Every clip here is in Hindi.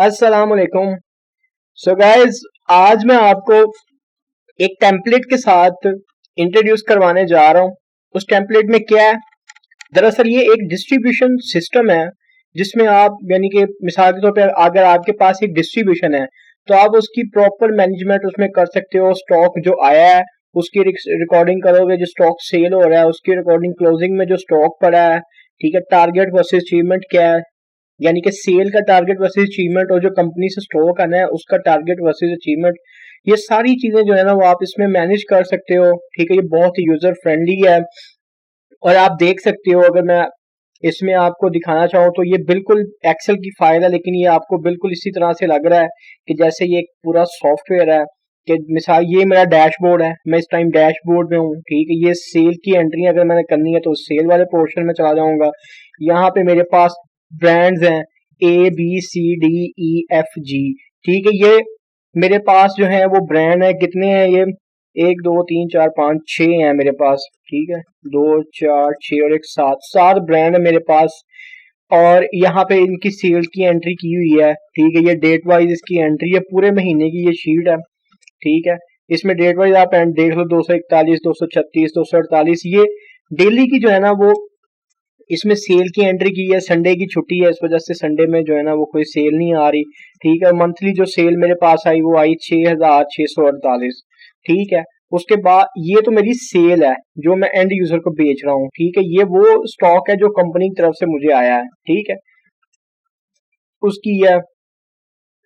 अस्सलाम वालेकुम। सो गाइस, आज मैं आपको एक टेम्पलेट के साथ इंट्रोड्यूस करवाने जा रहा हूँ। उस टेम्पलेट में क्या है? दरअसल ये एक डिस्ट्रीब्यूशन सिस्टम है जिसमें आप यानी कि मिसाल के तौर पे अगर आपके पास एक डिस्ट्रीब्यूशन है तो आप उसकी प्रॉपर मैनेजमेंट उसमें कर सकते हो। स्टॉक जो आया है उसकी रिकॉर्डिंग करोगे, जो स्टॉक सेल हो रहा है उसकी रिकॉर्डिंग, क्लोजिंग में जो स्टॉक पड़ा है, ठीक है, टारगेट वर्सेस अचीवमेंट क्या है, यानी कि सेल का टारगेट वर्सेस अचीवमेंट, और जो कंपनी से स्टॉक आना है उसका टारगेट वर्सेस अचीवमेंट, ये सारी चीजें जो है ना वो आप इसमें मैनेज कर सकते हो। ठीक है, ये बहुत ही यूजर फ्रेंडली है और आप देख सकते हो, अगर मैं इसमें आपको दिखाना चाहूँ तो ये बिल्कुल एक्सेल की फाइल है, लेकिन ये आपको बिल्कुल इसी तरह से लग रहा है कि जैसे ये एक पूरा सॉफ्टवेयर है। कि मिसाल ये मेरा डैशबोर्ड है, मैं इस टाइम डैशबोर्ड में हूँ। ठीक है, ये सेल की एंट्री अगर मैंने करनी है तो सेल वाले पोर्शन में चला जाऊंगा। यहाँ पे मेरे पास ब्रांड्स हैं ABCDEFG। ठीक है, ये मेरे पास जो है वो ब्रांड है। कितने हैं ये? 1 2 3 4 5 6 हैं मेरे पास। ठीक है, 2 4 6 और एक 7 ब्रांड है मेरे पास। और यहाँ पे इनकी सेल की एंट्री की हुई है। ठीक है, ये डेट वाइज इसकी एंट्री है, पूरे महीने की ये शीट है। ठीक है, इसमें डेट वाइज आप एंड देख लो, 241 236 248, ये डेली की जो है ना वो इसमें सेल की एंट्री की है। संडे की छुट्टी है, इस वजह से संडे में जो है ना वो कोई सेल नहीं आ रही। ठीक है, मंथली जो सेल मेरे पास आई वो आई 6648। ठीक है, उसके बाद ये तो मेरी सेल है जो मैं एंड यूजर को बेच रहा हूँ। ठीक है, ये वो स्टॉक है जो कंपनी की तरफ से मुझे आया है। ठीक है, उसकी यह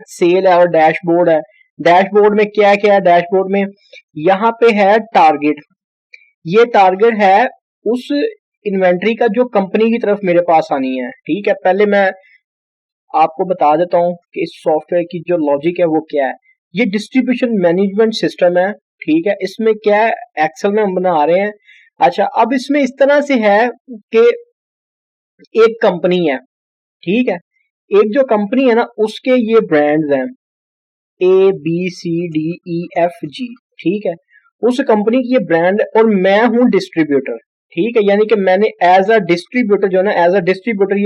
सेल है। और डैशबोर्ड है। डैशबोर्ड में क्या क्या है? डैशबोर्ड में यहाँ पे है टारगेट। ये टारगेट है उस इन्वेंट्री का जो कंपनी की तरफ मेरे पास आनी है। ठीक है, पहले मैं आपको बता देता हूँ कि इस सॉफ्टवेयर की जो लॉजिक है वो क्या है। ये डिस्ट्रीब्यूशन मैनेजमेंट सिस्टम है। ठीक है, इसमें क्या है, एक्सेल में हम बना रहे हैं। अच्छा, अब इसमें इस तरह से है कि एक कंपनी है। ठीक है, एक जो कंपनी है ना उसके ये ब्रांड्स हैं ABCDEFG। ठीक है, उस कंपनी की ये ब्रांड और मैं हूं डिस्ट्रीब्यूटर। ठीक है, यानी कि मैंने एज अ डिस्ट्रीब्यूटर जो है ना, एज अ डिस्ट्रीब्यूटर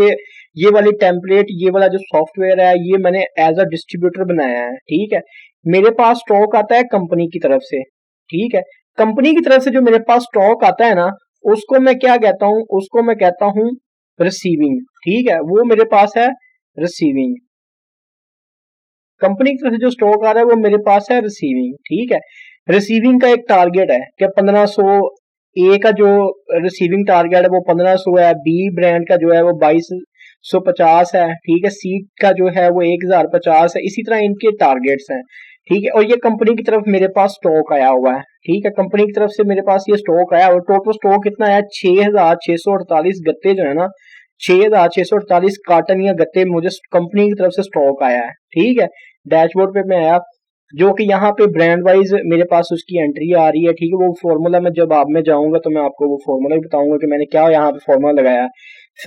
ये वाली टेम्पलेट, ये वाला जो सॉफ्टवेयर है, ये मैंने एज अ डिस्ट्रीब्यूटर बनाया है। ठीक है, मेरे पास स्टॉक आता है कंपनी की तरफ से। ठीक है, कंपनी की तरफ से जो मेरे पास स्टॉक आता है ना उसको मैं क्या कहता हूं? उसको मैं कहता हूं रिसीविंग। ठीक है, वो मेरे पास है रिसीविंग। कंपनी की तरफ से जो स्टॉक आ रहा है वो मेरे पास है रिसीविंग। ठीक है, रिसीविंग का एक टारगेट है कि 1500, ए का जो रिसीविंग टारगेट है वो 1500 है, बी ब्रांड का जो है वो 2250 है। ठीक है, सी का जो है वो 1050 है। इसी तरह इनके टारगेट्स हैं। ठीक है, और ये कंपनी की तरफ मेरे पास स्टॉक आया हुआ है। ठीक है, कंपनी की तरफ से मेरे पास ये स्टॉक आया और टोटल स्टॉक कितना है? 6648 गत्ते जो है ना, 6648 कार्टन या गत्ते मुझे कंपनी की तरफ से स्टॉक आया है। ठीक है, डैशबोर्ड पे मैं आया, जो कि यहाँ पे ब्रांड वाइज मेरे पास उसकी एंट्री आ रही है। ठीक है, वो फॉर्मूला में जब आप में जाऊंगा तो मैं आपको वो फॉर्मूला भी बताऊंगा कि मैंने क्या यहाँ पे फॉर्मूला लगाया है।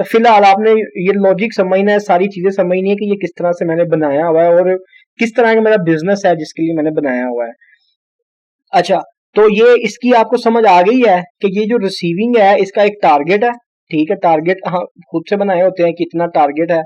फिलहाल आपने ये लॉजिक समझना है, सारी चीजें समझनी है कि ये किस तरह से मैंने बनाया हुआ है और किस तरह का मेरा बिजनेस है जिसके लिए मैंने बनाया हुआ है। अच्छा, तो ये इसकी आपको समझ आ गई है कि ये जो रिसीविंग है इसका एक टारगेट है। ठीक है, टारगेट हाँ खुद से बनाए होते हैं, कितना टारगेट है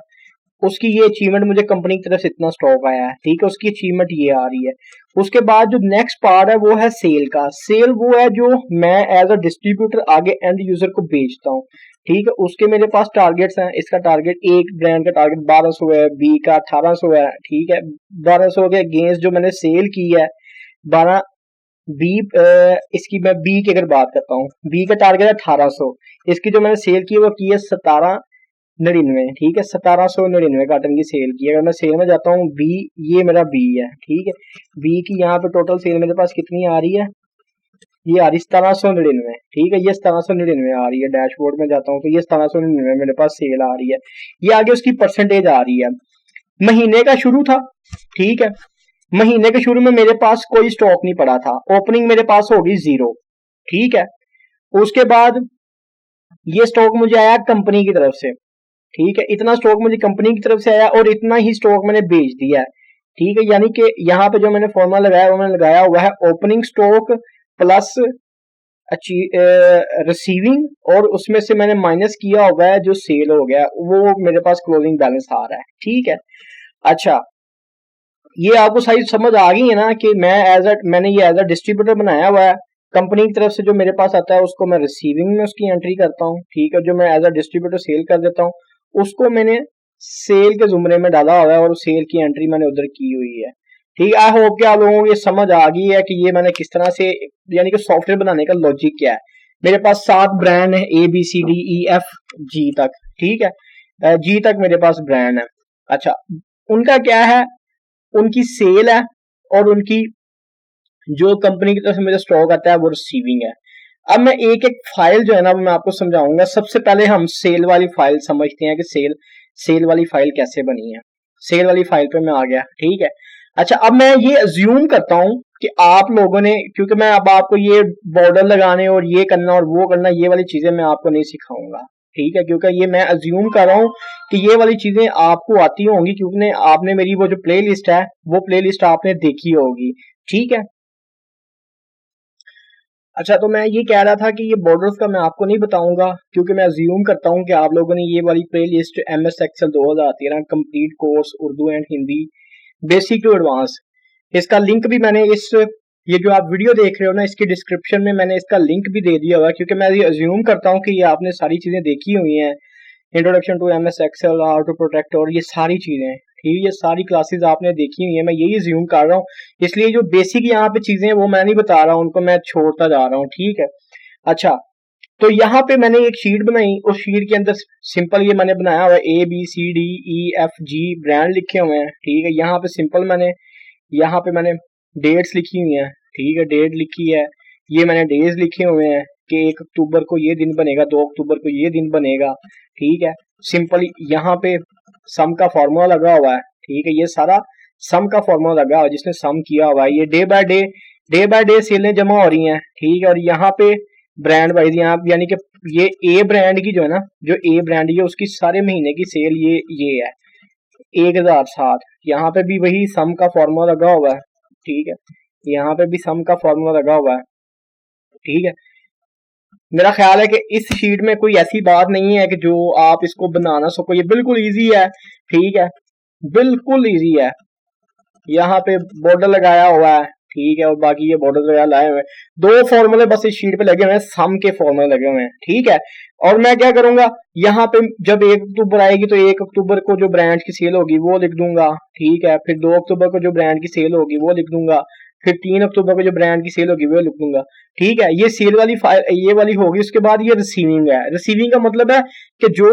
उसकी, ये अचीवमेंट मुझे कंपनी की तरफ से इतना स्टॉक आया है। ठीक है, उसकी अचीवमेंट ये आ रही है। उसके बाद जो नेक्स्ट पार्ट है वो है सेल का। सेल वो है जो मैं एज अ डिस्ट्रीब्यूटर आगे एंड यूजर को बेचता हूँ। ठीक है, उसके मेरे पास टारगेट्स हैं। इसका टारगेट, एक ब्रांड का टारगेट 1200 है, बी का 1800 है। ठीक है, 1200 के अगेंस्ट जो मैंने सेल की है 12, बी इसकी मैं बी की अगर बात करता हूँ, बी का टारगेट है 1800। इसकी जो मैंने सेल की है वो की है 1799। ठीक है, 1799 कॉटन की सेल की। अगर मैं सेल में जाता हूँ बी, ये मेरा बी है। ठीक है, बी की यहाँ पे टोटल सेल मेरे पास कितनी आ रही है? ये आ रही 1799। ठीक है, ये 1799 आ रही है। डैशबोर्ड में जाता हूँ तो ये 1799 मेरे पास सेल आ रही है। ये आगे उसकी परसेंटेज आ रही है। महीने का शुरू था। ठीक है, महीने के शुरू में मेरे पास कोई स्टॉक नहीं पड़ा था, ओपनिंग मेरे पास होगी 0। ठीक है, उसके बाद ये स्टॉक मुझे आया कंपनी की तरफ से। ठीक है, इतना स्टॉक मुझे कंपनी की तरफ से आया और इतना ही स्टॉक मैंने बेच दिया है। ठीक है, यानी कि यहाँ पे जो मैंने फॉर्मूला लगाया वो मैंने लगाया हुआ है ओपनिंग स्टॉक प्लस रिसीविंग, और उसमें से मैंने माइनस किया हुआ है जो सेल हो गया वो मेरे पास क्लोजिंग बैलेंस आ रहा है। ठीक है, अच्छा, ये आपको सारी समझ आ गई है ना कि मैंने ये एज अ डिस्ट्रीब्यूटर बनाया हुआ है। कंपनी की तरफ से जो मेरे पास आता है उसको मैं रिसीविंग में उसकी एंट्री करता हूँ, ठीक है। जो मैं एज अ डिस्ट्रीब्यूटर सेल कर देता हूँ उसको मैंने सेल के जुमरे में डाला हुआ है और सेल की एंट्री मैंने उधर की हुई है, ठीक है। आई होप कि आप लोगों को ये समझ आ गई है कि ये मैंने किस तरह से, यानी कि सॉफ्टवेयर बनाने का लॉजिक क्या है। मेरे पास 7 ब्रांड है, ABCDEFG तक, ठीक है। जी तक मेरे पास ब्रांड है। अच्छा, उनका क्या है, उनकी सेल है और उनकी जो कंपनी की तरफ से मुझे स्टॉक आता है वो रिसीविंग है। अब मैं एक एक फाइल जो है ना वो मैं आपको समझाऊंगा। सबसे पहले हम सेल वाली फाइल समझते हैं कि सेल वाली फाइल कैसे बनी है। सेल वाली फाइल पे मैं आ गया, ठीक है। अच्छा, अब मैं ये अज्यूम करता हूं कि आप लोगों ने, क्योंकि मैं अब आपको ये बॉर्डर लगाने और ये करना और वो करना, ये वाली चीजें मैं आपको नहीं सिखाऊंगा, ठीक है। क्योंकि ये मैं अज्यूम कर रहा हूं कि ये वाली चीजें आपको आती होंगी, क्योंकि आपने मेरी वो जो प्ले लिस्ट है वो प्ले लिस्ट आपने देखी होगी, ठीक है। अच्छा, तो मैं ये कह रहा था कि ये बॉर्डर्स का मैं आपको नहीं बताऊंगा, क्योंकि मैं अज्यूम करता हूं कि आप लोगों ने ये वाली playlist MS Excel 2013 complete course Urdu and Hindi basic to advance, इसका लिंक भी मैंने ये जो आप वीडियो देख रहे हो ना, इसके डिस्क्रिप्शन में मैंने इसका लिंक भी दे दिया हुआ है, क्योंकि मैं ये अज्यूम करता हूँ कि ये आपने सारी चीजें देखी हुई हैं। Introduction to MS Excel, how to protect, और ये सारी चीजें, ठीक है, ये सारी क्लासेस आपने देखी हुई है। मैं यही ज्यूम कर रहा हूँ, इसलिए जो बेसिक यहाँ पे चीजें हैं वो मैं नहीं बता रहा हूँ, उनको मैं छोड़ता जा रहा हूँ, ठीक है। अच्छा, तो यहाँ पे मैंने एक शीट बनाई, उस शीट के अंदर सिंपल ये मैंने बनाया हुआ है ABCDEFG ब्रांड लिखे हुए हैं, ठीक है। यहाँ पे मैंने डेट्स लिखी हुई हैं, ठीक है, डेट लिखी है। ये मैंने डेज लिखे हुए हैं कि 1 अक्टूबर को ये दिन बनेगा, 2 अक्टूबर को ये दिन बनेगा, ठीक है। सिंपल यहाँ पे सम का फॉर्मूला लगा हुआ है, ठीक है। ये सारा सम का फॉर्मूला लगा हुआ है जिसने सम किया हुआ है। ये डे बाय डे सेलें जमा हो रही हैं, ठीक है। और यहाँ पे ब्रांड वाइज यहाँ, यानी कि ये ए ब्रांड की जो है ना, जो ए ब्रांड है उसकी सारे महीने की सेल ये है 1007। यहाँ पे भी वही सम का फॉर्मूला लगा हुआ है, ठीक है। यहाँ पे भी सम का फॉर्मूला लगा हुआ है, ठीक है। मेरा ख्याल है कि इस शीट में कोई ऐसी बात नहीं है कि जो आप इसको बना ना सको, ये बिल्कुल इजी है, ठीक है, बिल्कुल इजी है। यहाँ पे बॉर्डर लगाया हुआ है, ठीक है, और बाकी ये बॉर्डर वगैरह लाए हुए हैं। 2 फॉर्मूले बस इस शीट पे लगे हुए हैं, सम के फॉर्मूले लगे हुए हैं, ठीक है। और मैं क्या करूंगा, यहाँ पे जब 1 अक्टूबर आएगी तो 1 अक्टूबर को जो ब्रांड की सेल होगी वो लिख दूंगा, ठीक है। फिर 2 अक्टूबर को जो ब्रांड की सेल होगी वो लिख दूंगा। फिर 3 अक्टूबर को जो ब्रांड की सेल होगी वो लिख दूंगा, ठीक है। ये सेल वाली फाइल ये वाली होगी। उसके बाद ये रिसीविंग है। रिसीविंग का मतलब है कि जो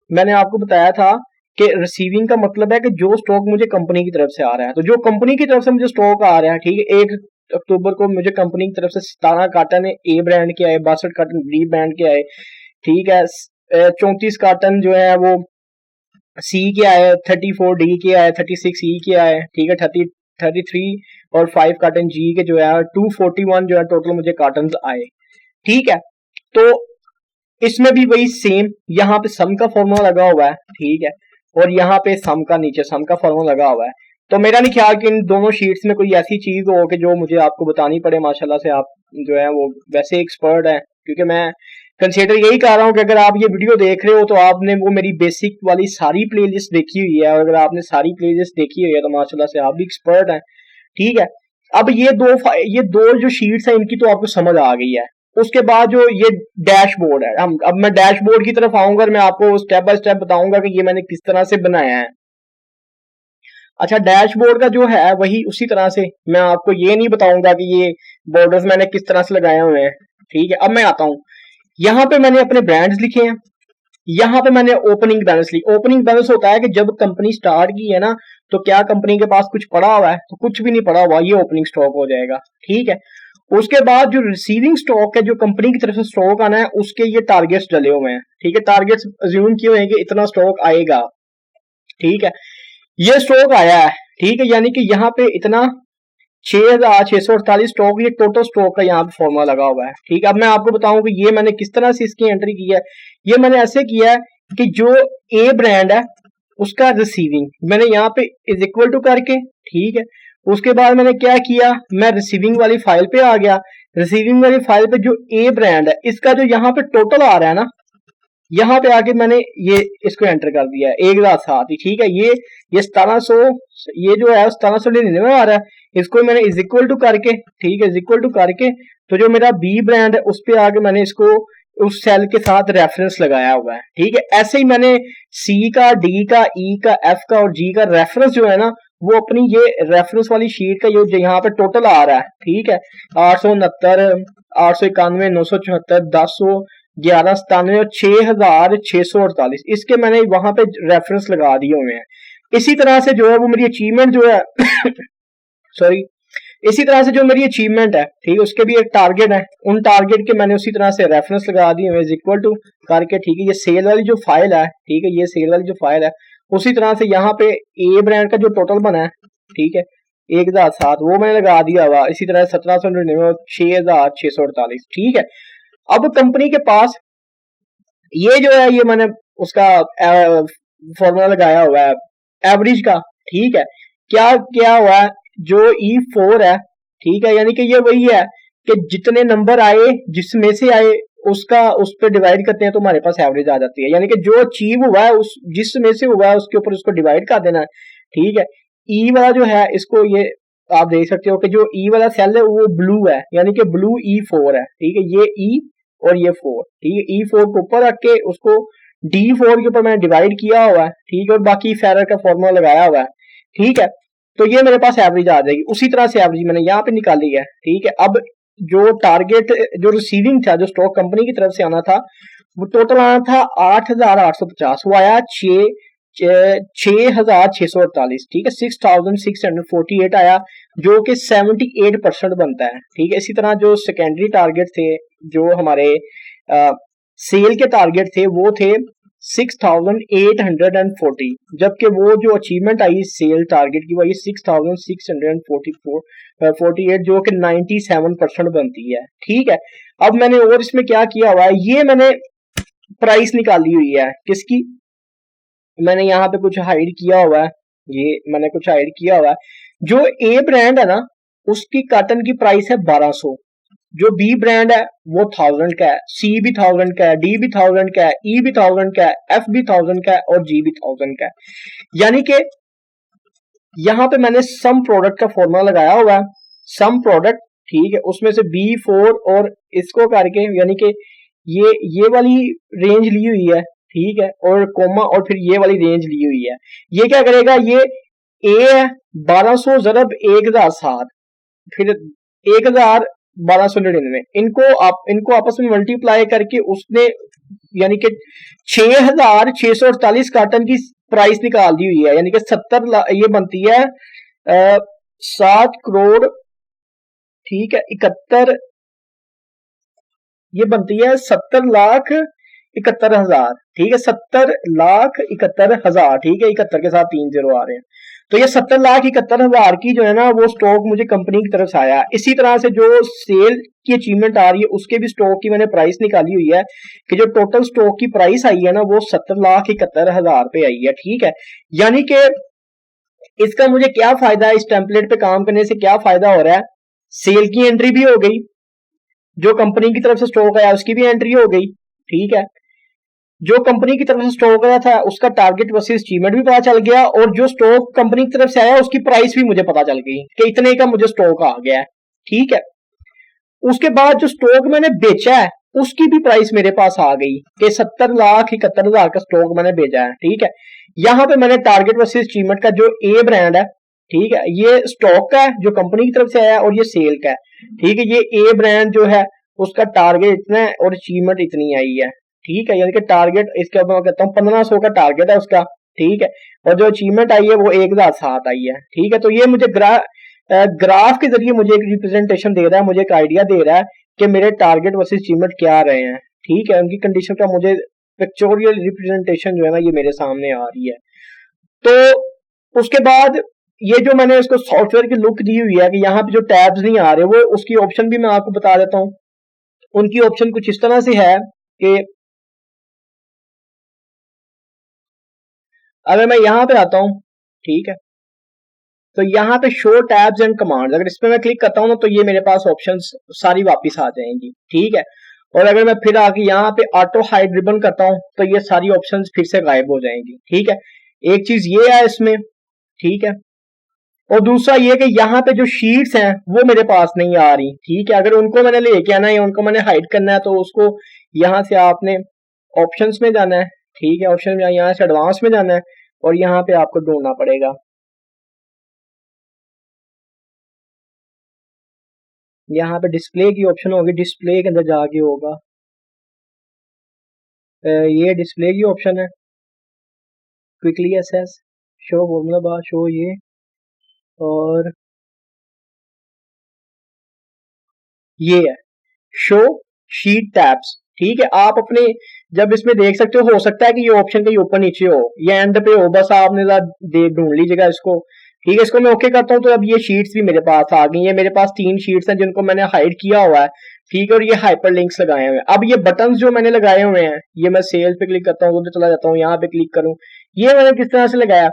मैंने आपको बताया था कि रिसीविंग का मतलब है कि जो स्टॉक मुझे कंपनी की तरफ से आ रहा है, तो जो कंपनी की तरफ से मुझे स्टॉक आ रहा है, ठीक है, 1 अक्टूबर को मुझे कंपनी की तरफ से 17 कार्टन ए ब्रांड के आए, 62 कार्टन बी ब्रांड के आए, ठीक है। 34 कार्टन जो है वो सी के आए, 34 डी के आए, 36 ई के आए, ठीक है, 33 और 5 कार्टन जी के जो है 241 जो है टोटल मुझे कार्टन आए, ठीक है। तो इसमें भी वही सेम, यहाँ पे सम का फॉर्मूला लगा हुआ है, ठीक है, और यहाँ पे सम का नीचे सम का फॉर्मूला लगा हुआ है। तो मेरा नहीं ख्याल कि इन दोनों शीट्स में कोई ऐसी चीज हो कि जो मुझे आपको बतानी पड़े। माशाल्लाह से आप जो है वो वैसे एक्सपर्ट हैं, क्योंकि मैं कंसिडर यही कर रहा हूँ कि अगर आप ये वीडियो देख रहे हो तो आपने वो मेरी बेसिक वाली सारी प्लेलिस्ट देखी हुई है, और अगर आपने सारी प्लेलिस्ट देखी हुई है तो माशाल्लाह से आप भी एक्सपर्ट हैं, ठीक है। अब ये दो जो शीट्स हैं इनकी तो आपको समझ आ गई है। उसके बाद जो ये डैशबोर्ड है, अब मैं डैशबोर्ड की तरफ आऊंगा और मैं आपको स्टेप बाय स्टेप बताऊंगा कि ये मैंने किस तरह से बनाया है। अच्छा, डैशबोर्ड का जो है वही उसी तरह से मैं आपको ये नहीं बताऊंगा कि ये बॉर्डर्स मैंने किस तरह से लगाए हुए हैं, ठीक है। अब मैं आता हूं, यहाँ पे मैंने अपने ब्रांड्स लिखे हैं, यहाँ पे मैंने ओपनिंग बैलेंस लिखी। ओपनिंग बैलेंस होता है कि जब कंपनी स्टार्ट की है ना, तो क्या कंपनी के पास कुछ पड़ा हुआ है, तो कुछ भी नहीं पड़ा हुआ, ये ओपनिंग स्टॉक हो जाएगा, ठीक है। उसके बाद जो रिसीविंग स्टॉक है, जो कंपनी की तरफ से स्टॉक आना है, उसके ये टारगेट्स डले हुए हैं, ठीक है। टारगेट्स अज्यूम किए हुए हैं कि इतना स्टॉक आएगा, ठीक है। ये स्टॉक आया है, ठीक है, यानी कि यहाँ पे इतना 6648 स्टॉक, ये टोटल स्टॉक का यहाँ पे फॉर्मूला लगा हुआ है, ठीक है। अब मैं आपको बताऊं कि ये मैंने किस तरह से इसकी एंट्री की है। ये मैंने ऐसे किया है कि जो ए ब्रांड है उसका रिसीविंग मैंने यहाँ पे इज इक्वल टू करके, ठीक है। उसके बाद मैंने क्या किया, मैं रिसीविंग वाली फाइल पे आ गया। रिसीविंग वाली फाइल पे जो ए ब्रांड है इसका जो यहाँ पे टोटल आ रहा है ना, यहाँ पे आके मैंने ये इसको एंटर कर दिया है 1007 ही, ठीक है। ये 1700, ये जो है 1799 में आ रहा है, इसको मैंने इज इक्वल टू करके, ठीक है, इज इक्वल टू करके, तो जो मेरा बी ब्रांड है उस पे आके मैंने इसको उस सेल के साथ रेफरेंस लगाया हुआ है, ठीक है। ऐसे ही मैंने सी का, डी का, ई का, एफ का और जी का रेफरेंस जो है ना, वो अपनी ये रेफरेंस वाली शीट का जो यहाँ पे टोटल आ रहा है, ठीक है, 869, 891, 974, 10, 1197 और 6648, इसके मैंने वहां पे रेफरेंस लगा दिए हुए हैं। इसी तरह से जो है वो मेरी अचीवमेंट जो है सॉरी, इसी तरह से जो मेरी अचीवमेंट है, ठीक है, उसके भी एक टारगेट है, उन टारगेट के मैंने उसी तरह से रेफरेंस लगा दिए हुए इक्वल टू करके, ठीक है। ये सेल वाली जो फाइल है, ठीक है, ये सेल वाली जो फाइल है, उसी तरह से यहाँ पे ए ब्रांड का जो टोटल बना है, ठीक है, 1007 वो मैंने लगा दिया हुआ, इसी तरह 1799, 6648, ठीक है। अब कंपनी के पास ये जो है ये मैंने उसका फॉर्मूला लगाया हुआ है एवरेज का, ठीक है। क्या क्या हुआ है, जो E4 है, ठीक है, यानी कि ये वही है कि जितने नंबर आए जिसमें से आए उसका उस पर डिवाइड करते हैं तो हमारे पास एवरेज आ जाती है, यानी कि जो अचीव हुआ है उस जिसमें से हुआ है उसके ऊपर उसको डिवाइड कर देना है, ठीक है। ई वाला जो है इसको ये आप देख सकते हो कि जो ई वाला सेल है वो ब्लू है, यानी कि ब्लू E4 है, ठीक है, ये ई और ये 4, ठीक है। E4 को ऊपर रख के उसको D4 के ऊपर मैंने डिवाइड किया हुआ है, ठीक है, और बाकी फेरर का फॉर्मूला लगाया हुआ है, ठीक है। तो ये मेरे पास एवरेज आ जाएगी, उसी तरह से एवरेज मैंने यहाँ पे निकाली है, ठीक है। अब जो टारगेट जो रिसीविंग था, जो स्टॉक कंपनी की तरफ से आना था, वो टोटल आना था 8850, वो आया 6648, ठीक है, 6648 आया, जो कि 78% बनता है, ठीक है। इसी तरह जो सेकेंडरी टारगेट थे, जो हमारे सेल के टारगेट थे, वो थे 6840, जबकि वो जो अचीवमेंट आई सेल टारगेट की वो आई 6648, जो कि 97% बनती है, ठीक है। अब मैंने और इसमें क्या किया हुआ है, ये मैंने प्राइस निकाली हुई है किसकी, मैंने यहाँ पे कुछ हाइड किया हुआ है, ये मैंने कुछ हाइड किया हुआ है। जो ए ब्रांड है ना, उसकी कॉटन की प्राइस है 1200, जो बी ब्रांड है वो 1000 का है, सी भी 1000 का है, डी भी 1000 का है, ई भी 1000 का है, एफ भी 1000 का है और जी भी 1000 का है। यानी कि यहाँ पे मैंने सम प्रोडक्ट का फॉर्मूला लगाया हुआ है, सम प्रोडक्ट, ठीक है, उसमें से B4 और इसको करके, यानी कि ये वाली रेंज ली हुई है, ठीक है, और कोमा और फिर ये वाली रेंज ली हुई है। ये क्या करेगा, ये ए है 1200 ज़रब 1007, फिर 1299, इनको आपस में मल्टीप्लाई करके उसने यानी कि 6648 कार्टन की प्राइस निकाल दी हुई है, यानी कि 70 ये बनती है 7 करोड़, ठीक है, 71, ये बनती है 70,71,000, ठीक है, 70,71,000, ठीक है, 71 के साथ 3 0 आ रहे हैं। तो ये 70,71,000 की जो है ना वो स्टॉक मुझे कंपनी की तरफ से आया। इसी तरह से जो सेल की अचीवमेंट आ रही है उसके भी स्टॉक की मैंने प्राइस निकाली हुई है कि जो टोटल स्टॉक की प्राइस आई है ना वो 70,71,000 पे आई है, ठीक है। यानी कि इसका मुझे क्या फायदा है, इस टेम्पलेट पे काम करने से क्या फायदा हो रहा है, सेल की एंट्री भी हो गई, जो कंपनी की तरफ से स्टॉक आया उसकी भी एंट्री हो गई, ठीक है। जो कंपनी की तरफ से स्टॉक आया था उसका टारगेट वर्सेस अचीवमेंट भी पता चल गया, और जो स्टॉक कंपनी की तरफ से आया उसकी प्राइस भी मुझे पता चल गई कि इतने का मुझे स्टॉक आ गया है, ठीक है। उसके बाद जो स्टॉक मैंने बेचा है उसकी भी प्राइस मेरे पास आ गई कि 70,71,000 का स्टॉक मैंने बेचा है, ठीक है। यहां पे मैंने टारगेट वर्सेस अचीवमेंट का जो ए ब्रांड है, ठीक है, ये स्टॉक का है जो कंपनी की तरफ से आया और ये सेल का है, ठीक है। ये ए ब्रांड जो है उसका टारगेट इतना है और अचीवमेंट इतनी आई है, ठीक है, यानी कि टारगेट इसके ऊपर मैं कहता हूँ 1500 का टारगेट है उसका, ठीक है, और जो अचीवमेंट आई है वो 1007 आई है, ठीक है। तो ये मुझे ग्राफ के जरिए मुझे एक रिप्रेजेंटेशन दे रहा है, मुझे एक आइडिया दे रहा है कि मेरे टारगेट वर्सेस अचीवमेंट क्या रहे हैं, ठीक है, उनकी कंडीशन का मुझे पिक्चोरियल रिप्रेजेंटेशन जो है ना ये मेरे सामने आ रही है। तो उसके बाद ये जो मैंने इसको सॉफ्टवेयर की लुक दी हुई है कि यहाँ पे जो टैब्स नहीं आ रहे वो उसकी ऑप्शन भी मैं आपको बता देता हूँ। उनकी ऑप्शन कुछ इस तरह से है कि अगर मैं यहाँ पे आता हूँ, ठीक है, तो यहाँ पे शो टैब्स एंड कमांड्स, अगर इस पे मैं क्लिक करता हूँ ना तो ये मेरे पास ऑप्शंस सारी वापस आ जाएंगी, ठीक है। और अगर मैं फिर आके यहाँ पे ऑटो हाइड रिबन करता हूँ तो ये सारी ऑप्शंस फिर से गायब हो जाएंगी। ठीक है, एक चीज ये है इसमें। ठीक है, और दूसरा ये कि यहाँ पे जो शीट्स हैं वो मेरे पास नहीं आ रही। ठीक है, अगर उनको मैंने लेके आना है या उनको मैंने हाइड करना है तो उसको यहाँ से आपने ऑप्शंस में जाना है। ठीक है, ऑप्शन में यहाँ से एडवांस में जाना है और यहाँ पे आपको ढूंढना पड़ेगा। यहाँ पे डिस्प्ले की ऑप्शन होगी, डिस्प्ले के अंदर जाके होगा, ये डिस्प्ले की ऑप्शन है, quickly access, show formula bar, show ये, और ये है शो शीट टैब्स। ठीक है, आप अपने जब इसमें देख सकते हो सकता है कि ये ऑप्शन कहीं ऊपर नीचे हो या एंड पे हो, बस आपने ढूंढ लीजिएगा इसको। ठीक है, इसको मैं ओके करता हूँ तो अब ये शीट्स भी मेरे पास आ गई है। मेरे पास 3 शीट्स हैं जिनको मैंने हाइड किया हुआ है। ठीक है, और ये हाइपर लिंक्स लगाए हुए हैं। अब ये बटन जो मैंने लगाए हुए हैं, ये मैं सेल पे क्लिक करता हूँ, उधर चला जाता हूँ, यहाँ पे क्लिक करूँ, ये मैंने किस तरह से लगाया,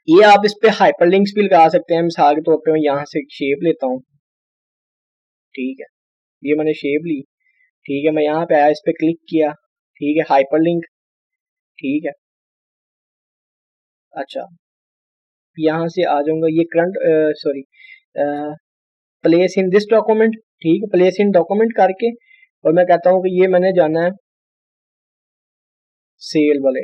ये आप इस पे हाइपर लिंक्स भी लगा सकते हैं। मिसाल के तौर पे मैं यहाँ से शेप लेता हूँ। ठीक है, ये मैंने शेप ली। ठीक है, मैं यहाँ पे आया, इस पे क्लिक किया। ठीक है, हाइपर लिंक। ठीक है, अच्छा, यहाँ से आ जाऊंगा, ये current sorry place in this document. ठीक है, प्लेस इन डॉक्यूमेंट करके और मैं कहता हूँ कि ये मैंने जाना है सेल वाले।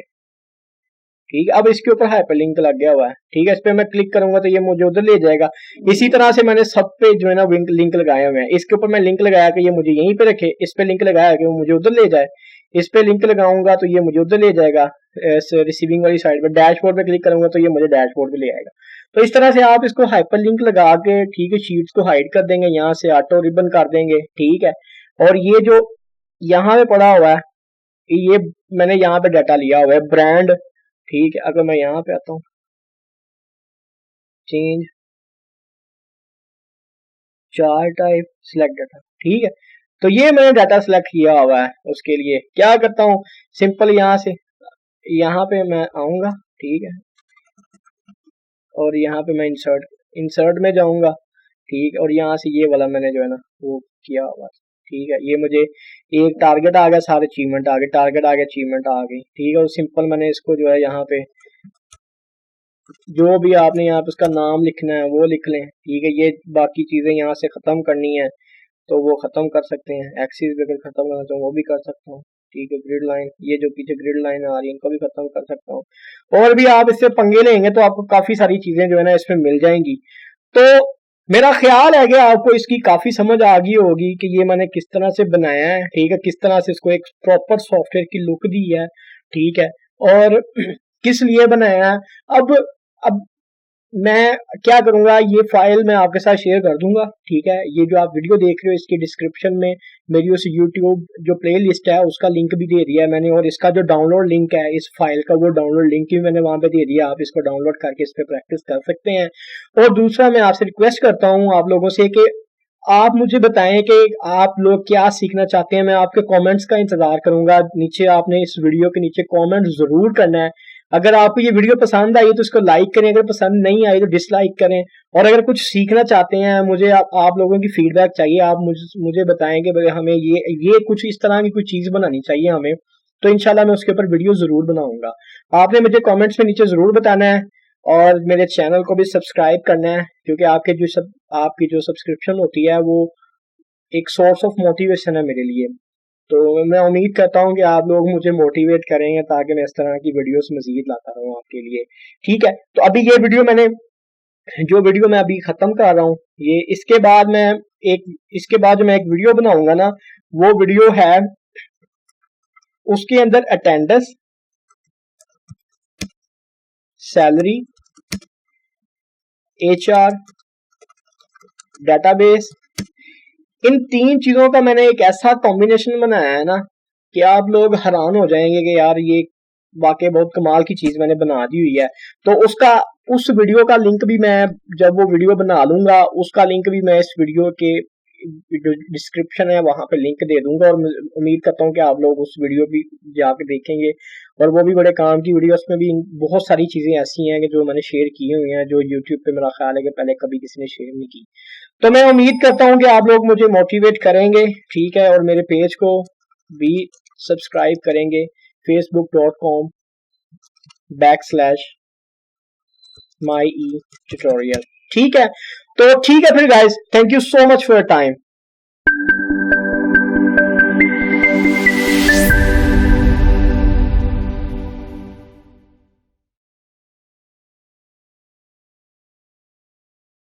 ठीक है, अब इसके ऊपर हाइपरलिंक लग गया हुआ है। ठीक है, इस पे मैं क्लिक करूंगा तो ये मुझे उधर ले जाएगा। इसी तरह से मैंने सब पे जो है ना लिंक लगाए हुए हैं। इसके ऊपर मैं लिंक लगाया कि ये मुझे यहीं पे रखे, इस पे लिंक लगाया कि वो मुझे उधर ले जाए, इस पे लिंक लगाऊंगा तो ये मुझे उधर ले जाएगा रिसीविंग वाली साइड पे। डैशबोर्ड पे क्लिक करूंगा तो ये मुझे डैशबोर्ड पे ले आएगा। तो इस तरह से आप इसको हाइपर लिंक लगा के, ठीक है, शीट्स को हाइड कर देंगे, यहाँ से ऑटो रिबन कर देंगे। ठीक है, और ये जो यहाँ पे पड़ा हुआ है, ये मैंने यहाँ पे डाटा लिया हुआ है ब्रांड। ठीक है, अगर मैं यहाँ पे आता हूँ, चेंज चार टाइप सिलेक्ट डाटा। ठीक है, तो ये मैंने डाटा सिलेक्ट किया हुआ है। उसके लिए क्या करता हूँ, सिंपल यहाँ से यहाँ पे मैं आऊंगा। ठीक है, और यहाँ पे मैं इंसर्ट इंसर्ट में जाऊंगा। ठीक है, और यहाँ से ये वाला मैंने जो है ना वो किया हुआ। ठीक है, ये मुझे एक टारगेट आ गया, सारे अचीवमेंट आ गए, टारगेट आ गया, अचीवमेंट आ गई। ठीक है, और सिंपल मैंने इसको जो है यहाँ पे जो भी आपने यहाँ पे उसका नाम लिखना है वो लिख लें। ठीक है, ये बाकी चीजें यहाँ से खत्म करनी है तो वो खत्म कर सकते हैं। एक्सिस भी अगर खत्म करना चाहूँ वो भी कर सकता हूँ। ठीक है, ग्रिड लाइन, ये जो पीछे ग्रिड लाइन आ रही है इनको भी खत्म कर सकता हूँ। और भी आप इससे पंगे लेंगे तो आपको काफी सारी चीजें जो है ना इसमें मिल जाएंगी। तो मेरा ख्याल है कि आपको इसकी काफी समझ आ गई होगी कि ये मैंने किस तरह से बनाया है। ठीक है, किस तरह से इसको एक प्रॉपर सॉफ्टवेयर की लुक दी है। ठीक है, और किस लिए बनाया है। अब मैं क्या करूंगा, ये फाइल मैं आपके साथ शेयर कर दूंगा। ठीक है, ये जो आप वीडियो देख रहे हो इसके डिस्क्रिप्शन में मेरी उस यूट्यूब जो प्ले लिस्ट है उसका लिंक भी दे दिया है मैंने, और इसका जो डाउनलोड लिंक है इस फाइल का, वो डाउनलोड लिंक भी मैंने वहां पे दे दिया। आप इसको डाउनलोड करके इस पे प्रैक्टिस कर सकते हैं। और दूसरा मैं आपसे रिक्वेस्ट करता हूँ आप लोगों से कि आप मुझे बताएं कि आप लोग क्या सीखना चाहते हैं। मैं आपके कमेंट्स का इंतजार करूंगा। नीचे आपने इस वीडियो के नीचे कमेंट जरूर करना है। अगर आपको ये वीडियो पसंद आई तो इसको लाइक करें, अगर पसंद नहीं आई तो डिसलाइक करें। और अगर कुछ सीखना चाहते हैं, मुझे आप लोगों की फीडबैक चाहिए, आप मुझे बताएं कि भाई हमें ये कुछ इस तरह की कोई चीज बनानी चाहिए हमें, तो इंशाल्लाह मैं उसके ऊपर वीडियो जरूर बनाऊंगा। आपने मुझे कमेंट्स में नीचे जरूर बताना है और मेरे चैनल को भी सब्सक्राइब करना है, क्योंकि आपकी जो सब्सक्रिप्शन होती है वो एक सोर्स ऑफ मोटिवेशन है मेरे लिए। तो मैं उम्मीद करता हूँ कि आप लोग मुझे मोटिवेट करेंगे ताकि मैं इस तरह की वीडियोस मजीद लाता रहूँ आपके लिए। ठीक है, तो अभी ये वीडियो मैं अभी खत्म कर रहा हूँ। ये इसके बाद जो मैं एक वीडियो बनाऊंगा ना, वो वीडियो है उसके अंदर अटेंडेंस, सैलरी, HR, डेटाबेस, इन 3 चीजों का मैंने एक ऐसा कॉम्बिनेशन बनाया है ना कि आप लोग हैरान हो जाएंगे कि यार ये वाकई बहुत कमाल की चीज मैंने बना दी हुई है। तो उस वीडियो का लिंक भी मैं जब वो वीडियो बना लूंगा उसका लिंक भी मैं इस वीडियो के जो डिस्क्रिप्शन है वहां पे लिंक दे दूंगा। और उम्मीद करता हूँ कि आप लोग उस वीडियो भी जाके देखेंगे और वो भी बड़े काम की वीडियो। उसमें भी बहुत सारी चीजें ऐसी हैं कि जो मैंने शेयर की हुई हैं जो यूट्यूब पे मेरा ख्याल है कि पहले कभी किसी ने शेयर नहीं की। तो मैं उम्मीद करता हूं कि आप लोग मुझे मोटिवेट करेंगे, ठीक है, और मेरे पेज को भी सब्सक्राइब करेंगे facebook.com/myE tutorial। ठीक है, तो ठीक है फिर guys, thank you so much for your time.